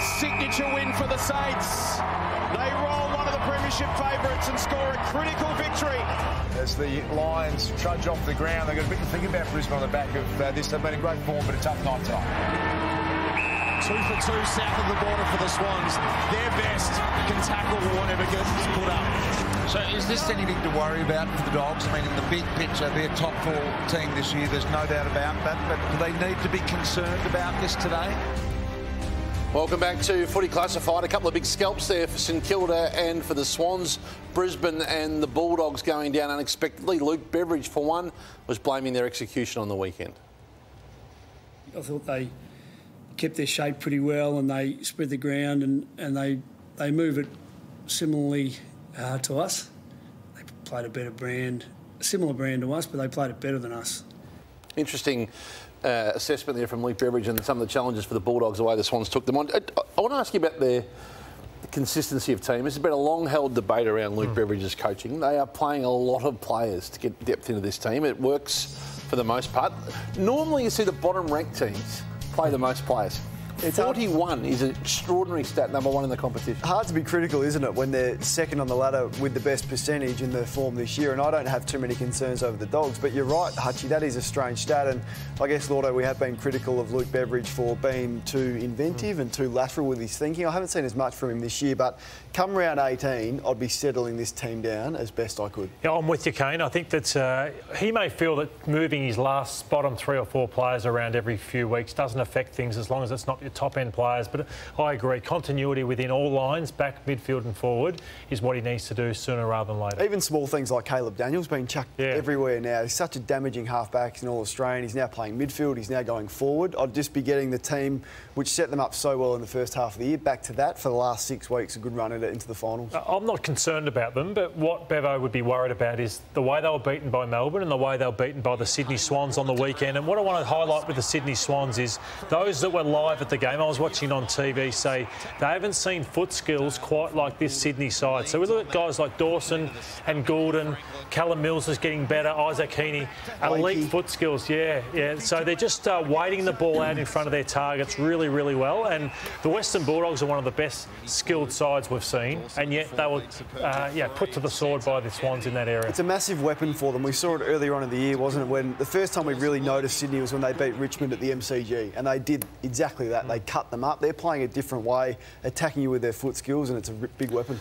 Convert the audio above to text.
signature win for the Saints. They roll one of the premiership favourites and score a critical victory. As the Lions trudge off the ground, they've got a bit to think about Brisbane on the back of this. They've been in great form, but a tough night tonight. 2 for 2 south of the border for the Swans. Their best can tackle whatever gets put up. So is this anything to worry about for the Dogs? I mean, in the big picture, they're top 4 team this year. There's no doubt about that. But do they need to be concerned about this today? Welcome back to Footy Classified. A couple of big scalps there for St Kilda and for the Swans. Brisbane and the Bulldogs going down unexpectedly. Luke Beveridge, for one, was blaming their execution on the weekend. I thought they kept their shape pretty well and they spread the ground and they move it similarly to us. They played a better brand, a similar brand to us, but they played it better than us. Interesting assessment there from Luke Beveridge and some of the challenges for the Bulldogs, the way the Swans took them on. I want to ask you about the consistency of team. There's been a long-held debate around Luke Beveridge's coaching. They are playing a lot of players to get depth into this team. It works for the most part. Normally you see the bottom-ranked teams play the most players. 41 is an extraordinary stat, number 1 in the competition. Hard to be critical, isn't it, when they're second on the ladder with the best percentage in their form this year, and I don't have too many concerns over the Dogs, but you're right, Hutchie, that is a strange stat, and I guess, Lordo, we have been critical of Luke Beveridge for being too inventive and too lateral with his thinking. I haven't seen as much from him this year, but come round 18, I'd be settling this team down as best I could. Yeah, I'm with you, Kane. I think that he may feel that moving his last bottom 3 or 4 players around every few weeks doesn't affect things as long as it's not your top-end players. But I agree, continuity within all lines, back, midfield and forward, is what he needs to do sooner rather than later. Even small things like Caleb Daniels being chucked everywhere now. He's such a damaging halfback. He's an All-Australian. He's now playing midfield. He's now going forward. I'd just be getting the team, which set them up so well in the first half of the year, back to that for the last 6 weeks, a good run at it into the finals. I'm not concerned about them, but what Bevo would be worried about is the way they were beaten by Melbourne and the way they were beaten by the Sydney Swans on the weekend. And what I want to highlight with the Sydney Swans is those that were live at the game, I was watching on TV, say they haven't seen foot skills quite like this Sydney side. So we look at guys like Dawson and Goulden, Callum Mills is getting better, Isaac Heaney, elite foot skills, yeah. So they're just waiting the ball out in front of their targets really, really well. And the Western Bulldogs are one of the best skilled sides we've seen, and yet they were put to the sword by the Swans in that area. It's a massive weapon for them. We saw it earlier on in the year, wasn't it, when the first time we really noticed Sydney was when they beat Richmond at the MCG, and they did exactly that. They cut them up. They're playing a different way, attacking you with their foot skills, and it's a big weapon.